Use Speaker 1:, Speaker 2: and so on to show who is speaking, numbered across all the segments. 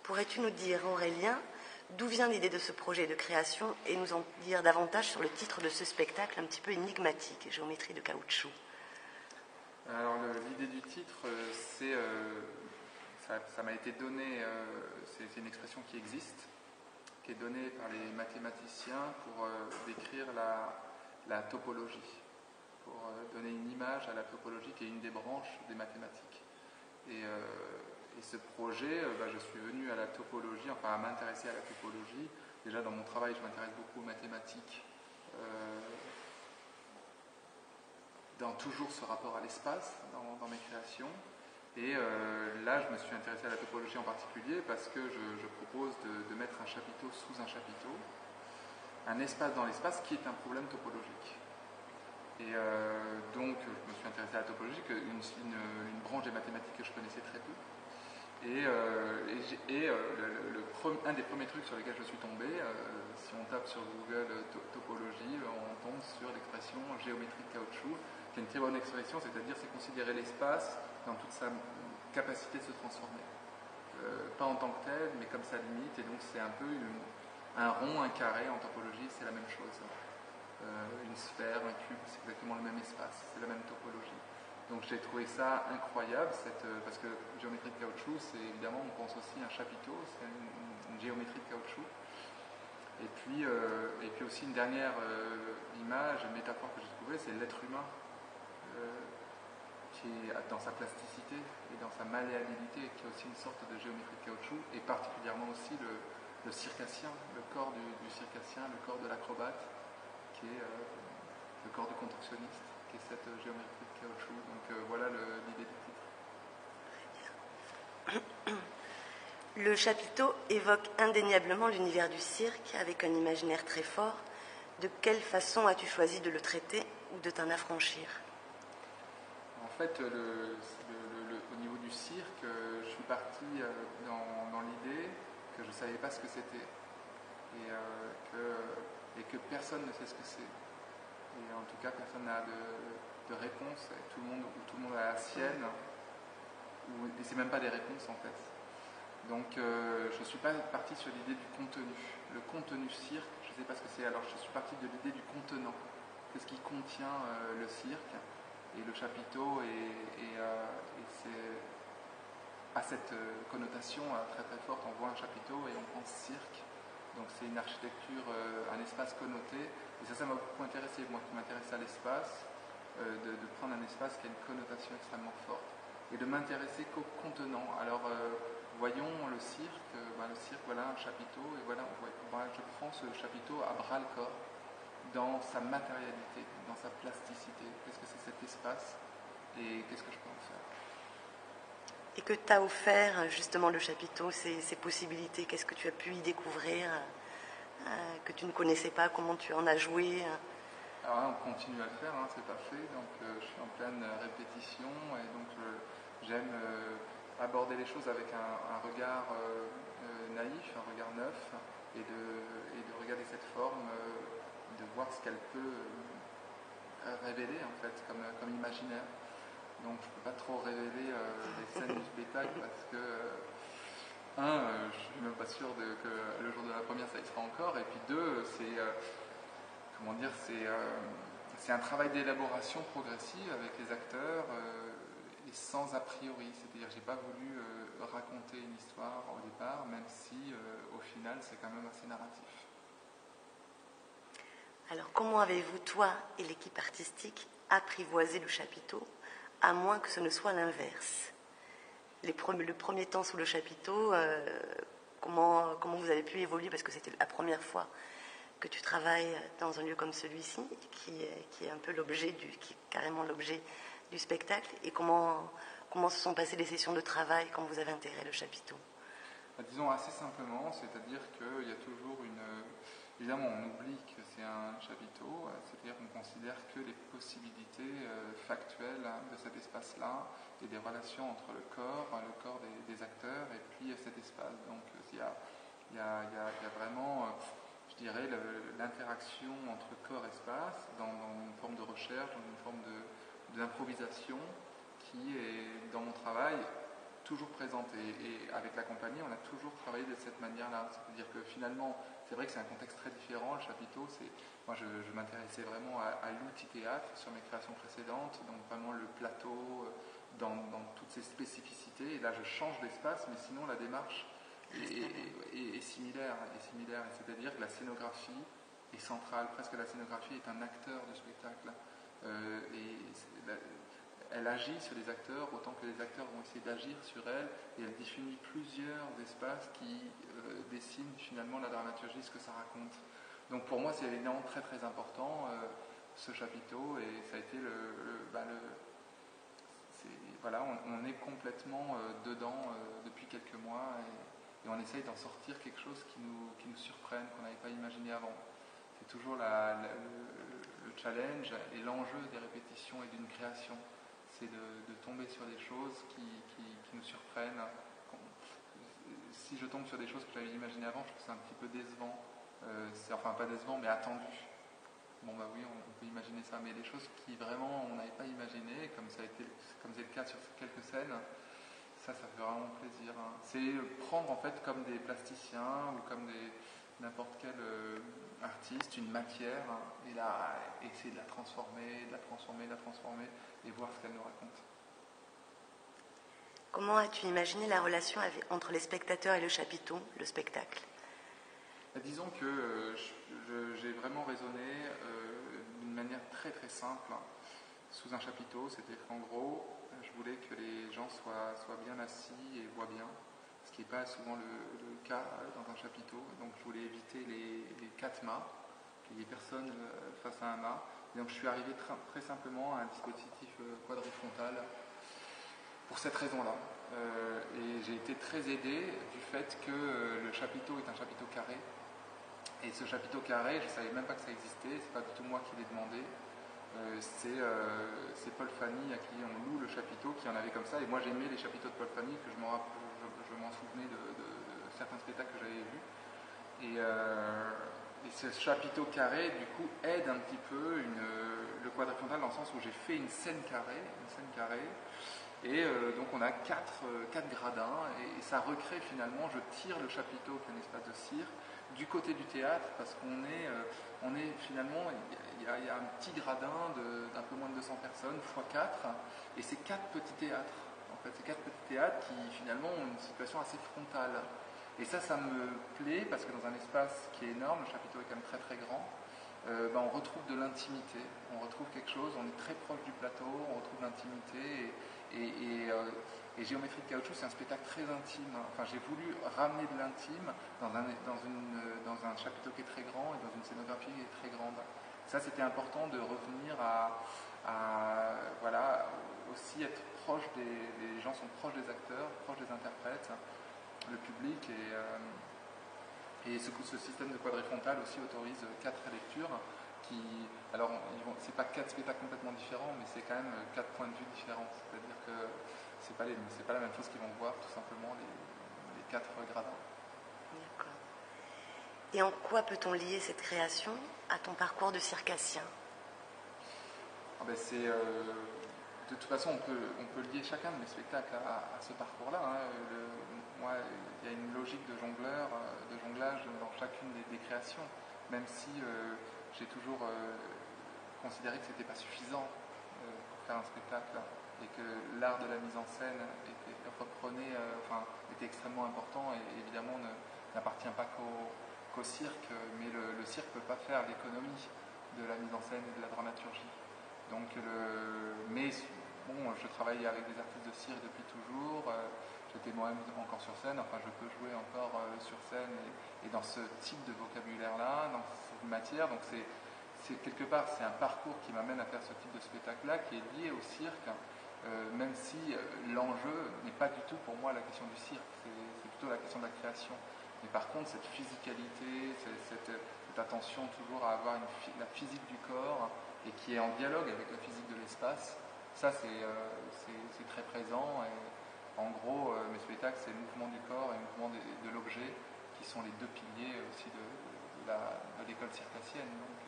Speaker 1: Pourrais-tu nous dire, Aurélien, d'où vient l'idée de ce projet de création et nous en dire davantage sur le titre de ce spectacle un petit peu énigmatique, Géométrie de caoutchouc?
Speaker 2: Alors l'idée du titre, ça m'a été donné, c'est une expression qui existe, qui est donnée par les mathématiciens pour décrire la topologie, pour donner une image à la topologie qui est une des branches des mathématiques. Et ce projet, je suis venu à la topologie, enfin à m'intéresser à la topologie. Déjà dans mon travail, je m'intéresse beaucoup aux mathématiques, dans toujours ce rapport à l'espace dans mes créations. Et là, je me suis intéressé à la topologie en particulier parce que je propose de mettre un chapiteau sous un chapiteau, un espace dans l'espace qui est un problème topologique. Et donc, je me suis intéressé à la topologie, une branche des mathématiques que je connaissais très peu. Et un des premiers trucs sur lesquels je suis tombé, si on tape sur Google topologie, on tombe sur l'expression géométrie de caoutchouc, qui est une très bonne expression, c'est-à-dire c'est considérer l'espace dans toute sa capacité de se transformer. Pas en tant que tel, mais comme sa limite, et donc c'est un peu un rond, un carré en topologie, c'est la même chose. Une sphère, un cube, c'est exactement le même espace, c'est la même topologie. Donc j'ai trouvé ça incroyable, parce que géométrie de caoutchouc, c'est évidemment, on pense aussi à un chapiteau, c'est une géométrie de caoutchouc. Et puis aussi une dernière image, une métaphore que j'ai trouvée, c'est l'être humain, qui est dans sa plasticité et dans sa malléabilité, qui est aussi une sorte de géométrie de caoutchouc, et particulièrement aussi le circassien, le corps du circassien, le corps de l'acrobate, qui est le corps du contorsionniste, qui est cette géométrie de caoutchouc. Donc voilà l'idée du titre.
Speaker 1: Le chapiteau évoque indéniablement l'univers du cirque, avec un imaginaire très fort. De quelle façon as-tu choisi de le traiter ou de t'en affranchir?
Speaker 2: En fait, au niveau du cirque, je suis parti dans l'idée que je ne savais pas ce que c'était, et que personne ne sait ce que c'est. Et en tout cas, personne n'a de réponse, et tout le monde a la sienne, et c'est même pas des réponses en fait. Donc je ne suis pas parti sur l'idée du contenu. Le contenu cirque, je ne sais pas ce que c'est, alors je suis parti de l'idée du contenant. Qu'est-ce qui contient le cirque? Et le chapiteau a cette connotation très très forte. On voit un chapiteau et on pense cirque. Donc c'est une architecture, un espace connoté. Et ça m'a beaucoup intéressé, moi qui m'intéresse à l'espace, de prendre un espace qui a une connotation extrêmement forte. Et de m'intéresser qu'au contenant. Alors voyons le cirque, voilà un chapiteau, et voilà, je prends ce chapiteau à bras le corps, dans sa matérialité, dans sa plasticité. Qu'est-ce que c'est cet espace et qu'est-ce que je peux en faire?
Speaker 1: Et que t'a offert justement le chapiteau, ces possibilités? Qu'est-ce que tu as pu y découvrir que tu ne connaissais pas? Comment tu en as joué?
Speaker 2: Alors là, on continue à le faire, c'est pas fait, donc je suis en pleine répétition, et donc j'aime aborder les choses avec un regard naïf, un regard neuf, et de regarder cette forme, de voir ce qu'elle peut révéler en fait, comme imaginaire. Donc je ne peux pas trop révéler les scènes du spectacle parce que je suis même pas sûr que le jour de la première ça y sera encore, et puis deux, c'est un travail d'élaboration progressive avec les acteurs et sans a priori, c'est-à-dire j'ai pas voulu raconter une histoire au départ, même si au final c'est quand même assez narratif.
Speaker 1: Alors comment avez-vous, toi et l'équipe artistique, apprivoisé le chapiteau, à moins que ce ne soit l'inverse? Le premier temps sous le chapiteau, comment vous avez pu évoluer, parce que c'était la première fois que tu travailles dans un lieu comme celui-ci, qui est un peu l'objet qui est carrément l'objet du spectacle, et comment se sont passées les sessions de travail quand vous avez intégré le chapiteau?
Speaker 2: Disons assez simplement, c'est-à-dire qu'il y a toujours évidemment, on oublie que c'est un chapiteau, c'est-à-dire qu'on considère que les possibilités factuelles de cet espace-là et des relations entre le corps des acteurs et puis cet espace. Donc il y a vraiment, je dirais, l'interaction entre corps et espace dans une forme de recherche, dans une forme d'improvisation qui est, dans mon travail, toujours présente. Et avec la compagnie, on a toujours travaillé de cette manière-là. C'est-à-dire que finalement, c'est vrai que c'est un contexte très différent. Le chapiteau, moi je m'intéressais vraiment à l'outil théâtre sur mes créations précédentes, donc vraiment le plateau, dans toutes ses spécificités. Et là, je change d'espace, mais sinon la démarche est similaire. C'est-à-dire que la scénographie est centrale. Presque la scénographie est un acteur du spectacle. Elle agit sur les acteurs autant que les acteurs vont essayer d'agir sur elle, et elle définit plusieurs espaces qui dessinent finalement la dramaturgie, ce que ça raconte. Donc pour moi, c'est évidemment très très important ce chapiteau, et ça a été voilà, on est complètement dedans depuis quelques mois, et on essaye d'en sortir quelque chose qui nous surprenne, qu'on n'avait pas imaginé avant. C'est toujours le challenge et l'enjeu des répétitions et d'une création. C'est de tomber sur des choses qui nous surprennent. Si je tombe sur des choses que j'avais imaginées avant, je trouve que c'est un petit peu décevant. Enfin, pas décevant, mais attendu. Bon, bah oui, on peut imaginer ça, mais les choses qui vraiment on n'avait pas imaginées, comme c'est le cas sur quelques scènes, ça fait vraiment plaisir. C'est prendre en fait comme des plasticiens ou comme n'importe quel artiste une matière, et là essayer de la transformer, et voir ce qu'elle nous raconte.
Speaker 1: Comment as-tu imaginé la relation entre les spectateurs et le chapiteau, le spectacle ?
Speaker 2: Disons que j'ai vraiment raisonné d'une manière très très simple sous un chapiteau, c'est-à-dire qu'en gros, je voulais que les gens soient bien assis et voient bien, ce qui n'est pas souvent le cas dans un chapiteau. Donc je voulais éviter les 4 mâts, qu'il n'y ait personne face à un mât. Et donc je suis arrivé très simplement à un dispositif quadrifrontal pour cette raison-là. Et j'ai été très aidé du fait que le chapiteau est un chapiteau carré. Et ce chapiteau carré, je ne savais même pas que ça existait, c'est pas du tout moi qui l'ai demandé. C'est Paul Fanny à qui on loue le chapiteau qui en avait comme ça. Et moi j'aimais les chapiteaux de Paul Fanny, que je m'en souvenais de certains spectacles que j'avais vus. Et ce chapiteau carré, du coup, aide un petit peu le quadrifrontal dans le sens où j'ai fait une scène carrée. Et donc on a 4 gradins, et ça recrée finalement, je tire le chapiteau qui est un espace de cirque du côté du théâtre, parce qu'on est finalement, il y a un petit gradin d'un peu moins de 200 personnes, x4, et c'est 4 petits théâtres. En fait, c'est 4 petits théâtres qui finalement ont une situation assez frontale. Et ça me plaît, parce que dans un espace qui est énorme, le chapiteau est quand même très très grand, on retrouve de l'intimité, on retrouve quelque chose, on est très proche du plateau, on retrouve l'intimité, et Géométrie de caoutchouc, c'est un spectacle très intime. Enfin, j'ai voulu ramener de l'intime dans un chapiteau qui est très grand et dans une scénographie qui est très grande. Ça, c'était important de revenir voilà, aussi être proche les gens sont proches des acteurs, proches des interprètes, le public, et ce système de quadrifrontal aussi autorise 4 lectures alors, c'est pas 4 spectacles complètement différents, mais c'est quand même 4 points de vue différents. C'est-à-dire que c'est pas la même chose qu'ils vont voir, tout simplement, les 4 gradins.
Speaker 1: D'accord. Et en quoi peut-on lier cette création à ton parcours de circassien ?
Speaker 2: De toute façon, on peut lier chacun de mes spectacles à ce parcours-là. Moi, il y a une logique de jonglage dans chacune des créations, même si j'ai toujours considéré que ce n'était pas suffisant pour faire un spectacle, et que l'art de la mise en scène était extrêmement important, et évidemment n'appartient pas qu'au cirque, mais le cirque ne peut pas faire l'économie de la mise en scène et de la dramaturgie. Donc, mais bon, je travaille avec des artistes de cirque depuis toujours, j'étais moi-même encore sur scène, enfin je peux jouer encore sur scène et dans ce type de vocabulaire-là, dans cette matière, donc c'est quelque part, c'est un parcours qui m'amène à faire ce type de spectacle-là, qui est lié au cirque, même si l'enjeu n'est pas du tout pour moi la question du cirque, c'est plutôt la question de la création. Mais par contre, cette physicalité, cette attention toujours à avoir la physique du corps, et qui est en dialogue avec la physique de l'espace, ça c'est très présent. Et en gros, mes spectacles, c'est le mouvement du corps et le mouvement de l'objet, qui sont les 2 piliers aussi de l'école circassienne. Donc,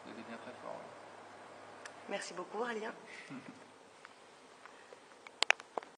Speaker 2: il y a des liens très forts. Ouais.
Speaker 1: Merci beaucoup, Aurélien.